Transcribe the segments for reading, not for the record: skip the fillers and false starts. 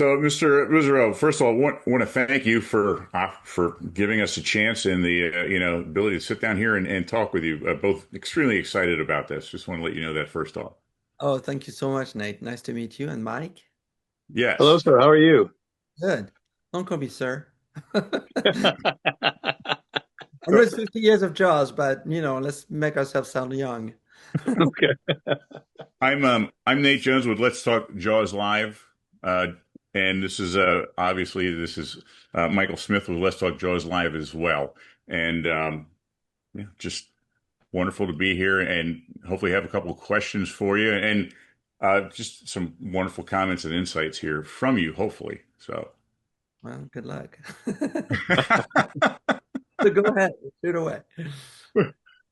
So, Mr. Bouzereau, first of all, want to thank you for giving us a chance and the ability to sit down here and talk with you. Both extremely excited about this. Just want to let you know that first off. Oh, thank you so much, Nate. Nice to meet you. And Mike? Hello, Yes. sir. How are you? Good. Don't call me sir. I know it's 50 years of Jaws, but let's make ourselves sound young. Okay. I'm Nate Jones with Let's Talk Jaws Live, uh, and this is obviously this is Michael Smith with Let's Talk Jaws Live as well, and yeah, just wonderful to be here and hopefully have a couple of questions for you and just some wonderful comments and insights here from you, hopefully. So. Well, good luck. So go ahead, shoot away.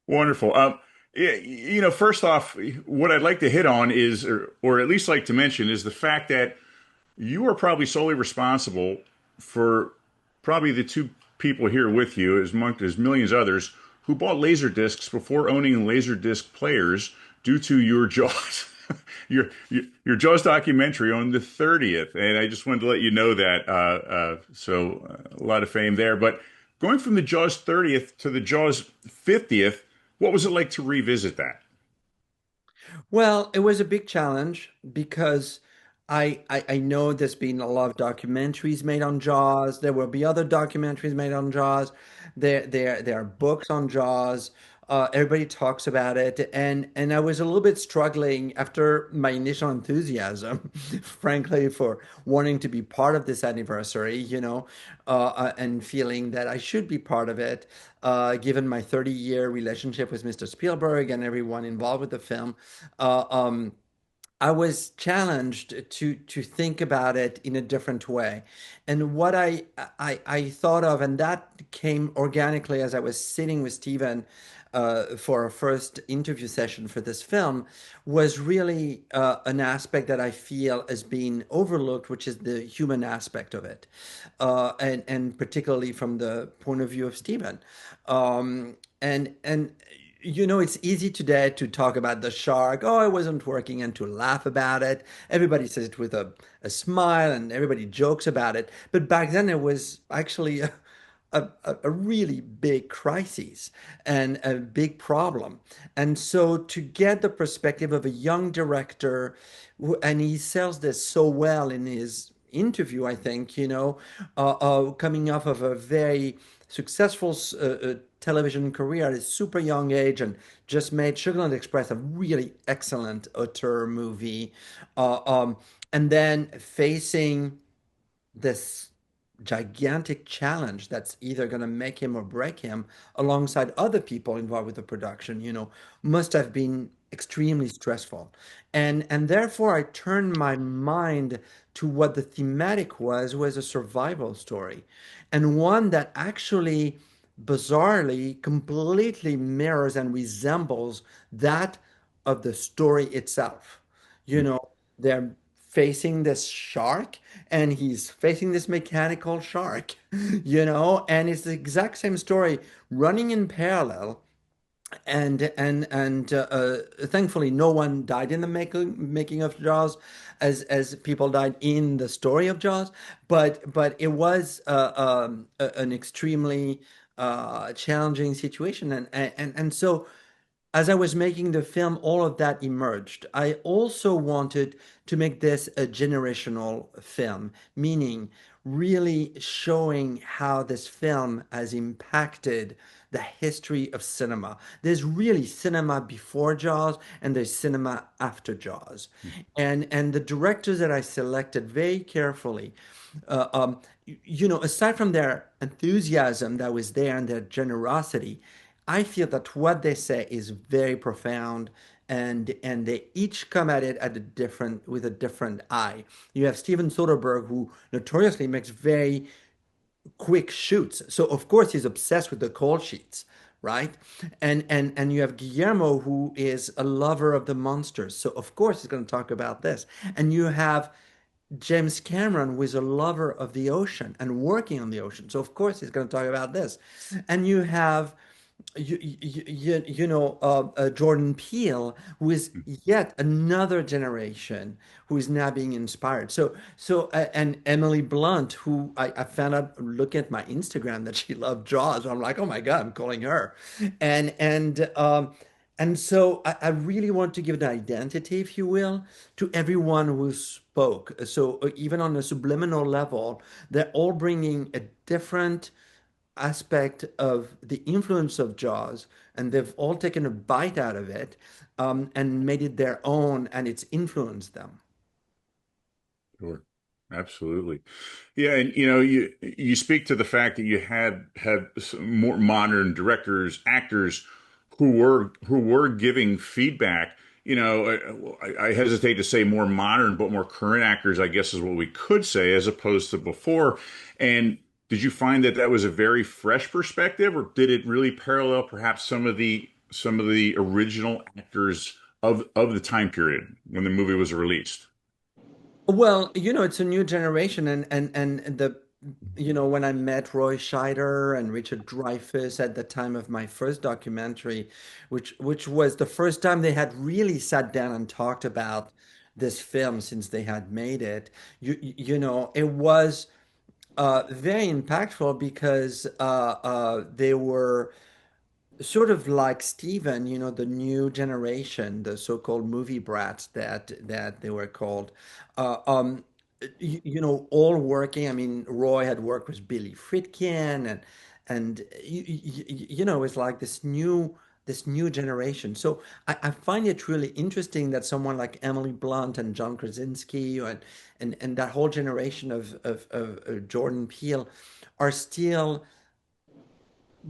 Wonderful. First off, what I'd like to hit on is, or at least like to mention, is the fact that you are probably solely responsible for probably the two people here with you, as millions others, who bought laser discs before owning laser disc players due to your Jaws, your Jaws documentary on the 30th. And I just wanted to let you know that. A lot of fame there. But going from the Jaws 30th to the Jaws 50th, what was it like to revisit that? Well, it was a big challenge because I know there's been a lot of documentaries made on Jaws. There will be other documentaries made on Jaws. There are books on Jaws. Everybody talks about it, and I was a little bit struggling after my initial enthusiasm, frankly, for wanting to be part of this anniversary, and feeling that I should be part of it, given my 30-year relationship with Mr. Spielberg and everyone involved with the film. Uh, um, I was challenged to think about it in a different way. And what I thought of, and that came organically as I was sitting with Stephen for our first interview session for this film, was really an aspect that I feel has been overlooked, which is the human aspect of it, and particularly from the point of view of Stephen. And it's easy today to talk about the shark. Oh, it wasn't working, and to laugh about it. Everybody says it with a smile, and everybody jokes about it. But back then, it was actually a really big crisis and a big problem. And so to get the perspective of a young director, and he sells this so well in his interview, I think, coming off of a very successful television career at a super young age and just made Sugarland Express a really excellent auteur movie. Uh, um, and then facing this gigantic challenge that's either going to make him or break him alongside other people involved with the production, must have been extremely stressful. And therefore I turned my mind to what the thematic was a survival story, and one that actually bizarrely completely mirrors and resembles that of the story itself. They're facing this shark, and he's facing this mechanical shark, and it's the exact same story running in parallel. And thankfully, no one died in the making of Jaws, as people died in the story of Jaws. But it was an extremely challenging situation, and so as I was making the film, all of that emerged. I also wanted to make this a generational film, meaning really showing how this film has impacted the history of cinema. There's really cinema before Jaws, and there's cinema after Jaws. And the directors that I selected very carefully, aside from their enthusiasm that was there and their generosity, I feel that what they say is very profound, and they each come at it at a different with a different eye. You have Steven Soderbergh, who notoriously makes very quick shoots. So of course he's obsessed with the call sheets, right? And you have Guillermo, who is a lover of the monsters. So of course he's going to talk about this. And you have James Cameron, who is a lover of the ocean and working on the ocean. So of course he's going to talk about this. And you have Jordan Peele, who is yet another generation who is now being inspired. And Emily Blunt, who I found out, look at my Instagram that she loved Jaws. I'm like, oh my God, I'm calling her. And and um, I really want to give an identity, if you will, to everyone who spoke. Even on a subliminal level, they're all bringing a different aspect of the influence of Jaws, and they've all taken a bite out of it, and made it their own, and it's influenced them. Sure. Absolutely. Yeah, and you speak to the fact that you had some more modern directors, actors who were giving feedback. I hesitate to say more modern, but more current actors, I guess, is what we could say, as opposed to before. And did you find that that was a very fresh perspective, or did it really parallel perhaps some of the original actors of the time period when the movie was released? Well, it's a new generation, and when I met Roy Scheider and Richard Dreyfuss at the time of my first documentary, which was the first time they had really sat down and talked about this film since they had made it. It was very impactful because they were sort of like Steven, the new generation, the so-called movie brats that they were called, uh, um, all working. I mean, Roy had worked with Billy Friedkin, and it's like this new generation. So I find it really interesting that someone like Emily Blunt and John Krasinski and that whole generation of Jordan Peele are still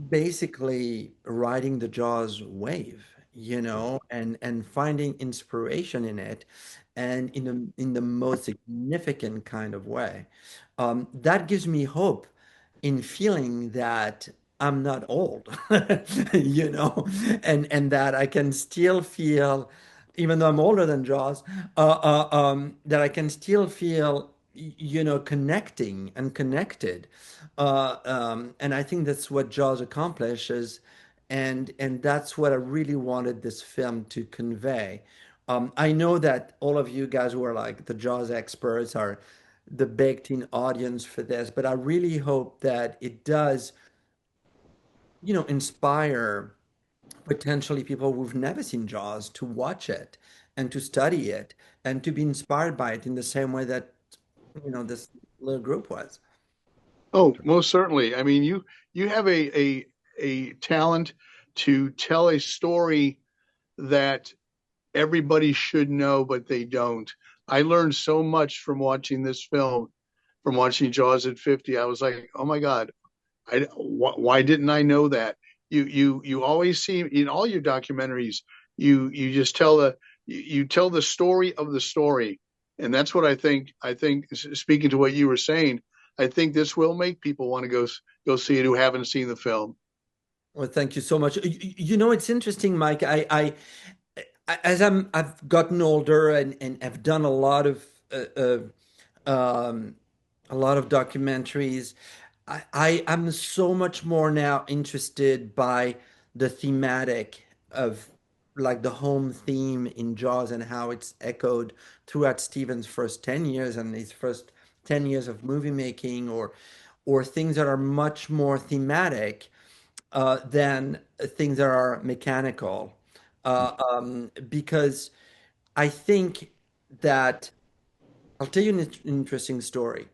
basically riding the Jaws wave, and finding inspiration in it, and in the most significant kind of way. That gives me hope in feeling that I'm not old, you know, and that I can still feel, even though I'm older than Jaws, that I can still feel, connecting and connected. And I think that's what Jaws accomplishes, and that's what I really wanted this film to convey. I know that all of you guys who are like the Jaws experts are the baked-in audience for this, but I really hope that it does, inspire potentially people who've never seen Jaws to watch it and to study it and to be inspired by it in the same way that, this little group was. Oh, most certainly. I mean, you have a talent to tell a story that everybody should know, but they don't. I learned so much from watching this film, from watching Jaws at 50. I was like, oh my God, why didn't I know that? You always see in all your documentaries, you just tell you tell the story of the story, and that's what I think. Speaking to what you were saying, I think this will make people want to go see it who haven't seen the film. Well, thank you so much. It's interesting, Mike. I've gotten older and have done um, a lot of documentaries. I'm so much more now interested by the thematic of, like, the home theme in Jaws and how it's echoed throughout Steven's first 10 years and his first 10 years of movie making, or things that are much more thematic than things that are mechanical. Because I think that I'll tell you an interesting story.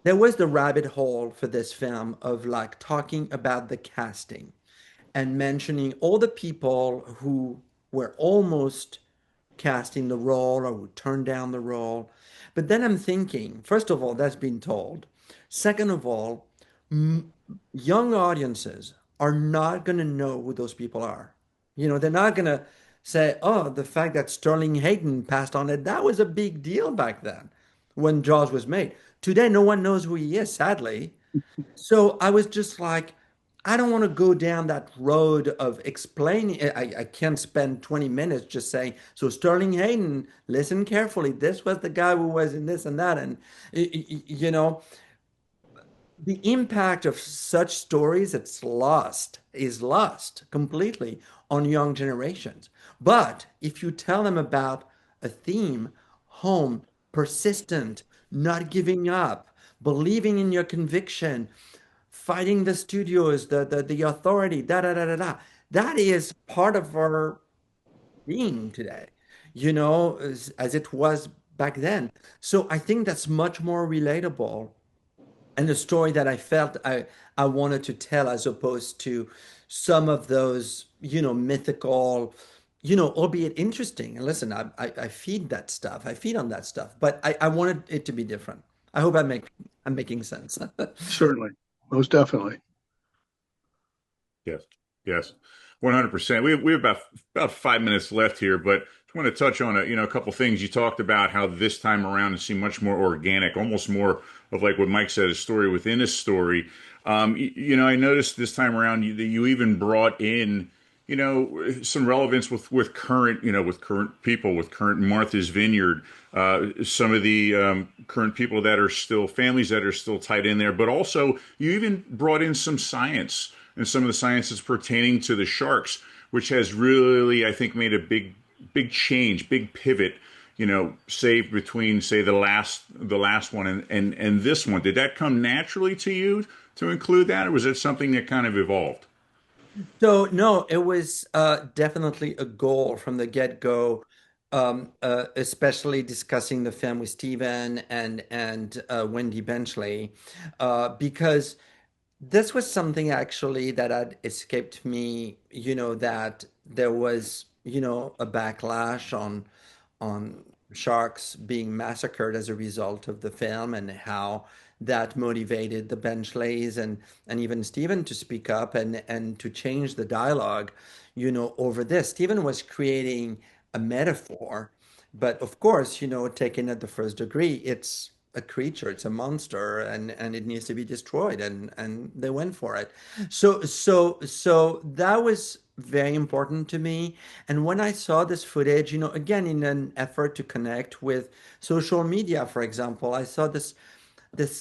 There was the rabbit hole for this film of, like, talking about the casting and mentioning all the people who were almost casting the role or who turned down the role. But then I'm thinking, first of all, that's been told. Second of all, m young audiences are not going to know who those people are. They're not going to say, oh, the fact that Sterling Hayden passed on it, that was a big deal back then when Jaws was made. Today, no one knows who he is, sadly. So I was just like, I don't want to go down that road of explaining. I can't spend 20 minutes just saying, so Sterling Hayden, listen carefully. This was the guy who was in this and that. And, you know, the impact of such stories, is lost completely on young generations. But if you tell them about a theme, home, persistent, not giving up, believing in your conviction, fighting the studios, the authority, da da da da da, that is part of our being today, as it was back then. So I think that's much more relatable and a story that I felt I wanted to tell as opposed to some of those, mythical, albeit interesting. And listen, I feed that stuff. I feed on that stuff, but I wanted it to be different. I hope I'm making sense. Certainly, most definitely. Yes, yes, 100%. We have about 5 minutes left here, but I want to touch on a couple things. You talked about how this time around it seemed much more organic, almost more of like what Mike said, a story within a story. I noticed this time around that you even brought in some relevance with current with current people, with current Martha's Vineyard, some of the current people that are still families that are still tied in there, but also you even brought in some science and some of the sciences pertaining to the sharks, which has really, I think, made a big change, big pivot. Say between say the last one and this one. Did that come naturally to you to include that, or was it something that kind of evolved? So no, it was definitely a goal from the get-go, especially discussing the film with Stephen and Wendy Benchley, because this was something actually that had escaped me, that there was, a backlash on sharks being massacred as a result of the film and how that motivated the Benchleys and even Stephen to speak up and to change the dialogue, over this. Stephen was creating a metaphor, but of course, taken at the first degree, it's a creature, it's a monster, and it needs to be destroyed, and they went for it. So that was very important to me. And when I saw this footage, again, in an effort to connect with social media, for example, I saw this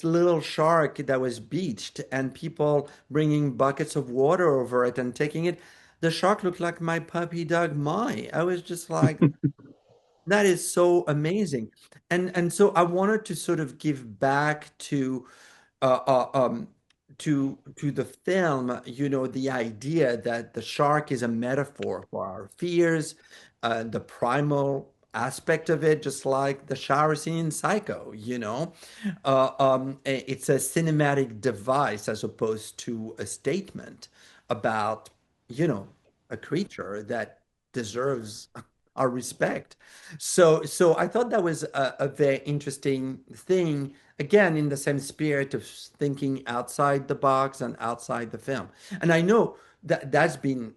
little shark that was beached and people bringing buckets of water over it and taking it. The shark looked like my puppy dog, Mai. I was just like, that is so amazing. And so I wanted to sort of give back uh, uh, um, to the film, the idea that the shark is a metaphor for our fears, the primal aspect of it, just like the shower scene in Psycho, it's a cinematic device as opposed to a statement about, you know, a creature that deserves our respect. So I thought that was a very interesting thing, again, in the same spirit of thinking outside the box and outside the film. And I know that that's been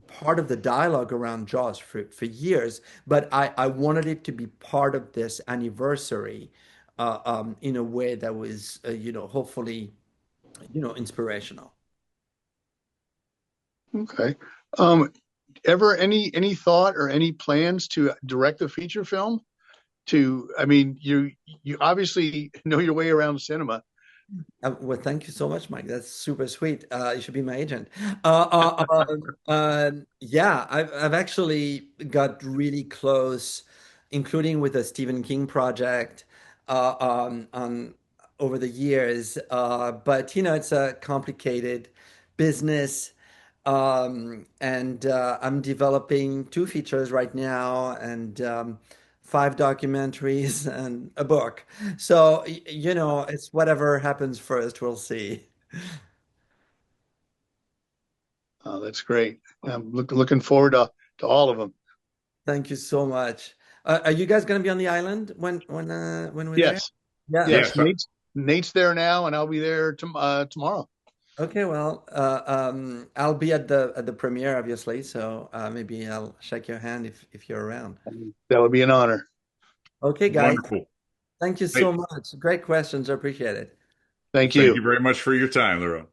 part of the dialogue around Jaws for years, but I wanted it to be part of this anniversary in a way that was, hopefully, inspirational. Okay. Um, Ever any thought or any plans to direct a feature film? I mean, you obviously know your way around cinema. Well, thank you so much, Mike. That's super sweet. You should be my agent. Yeah, I've actually got really close, including with the Stephen King project, on over the years. But it's a complicated business, and I'm developing two features right now, and five documentaries and a book. So, it's whatever happens first, we'll see. That's great. I'm looking forward to all of them. Thank you so much. Are you guys going to be on the island when we're there? Yes, Yeah. yes. Yes. Nate's there now, and I'll be there tomorrow. Okay. Well, I'll be at the premiere, obviously. So maybe I'll shake your hand if you're around. That would be an honor. Okay, guys. Wonderful. Thank you so Hey, much. Great questions. I appreciate it. Thank thank you. you very much for your time, Laurent.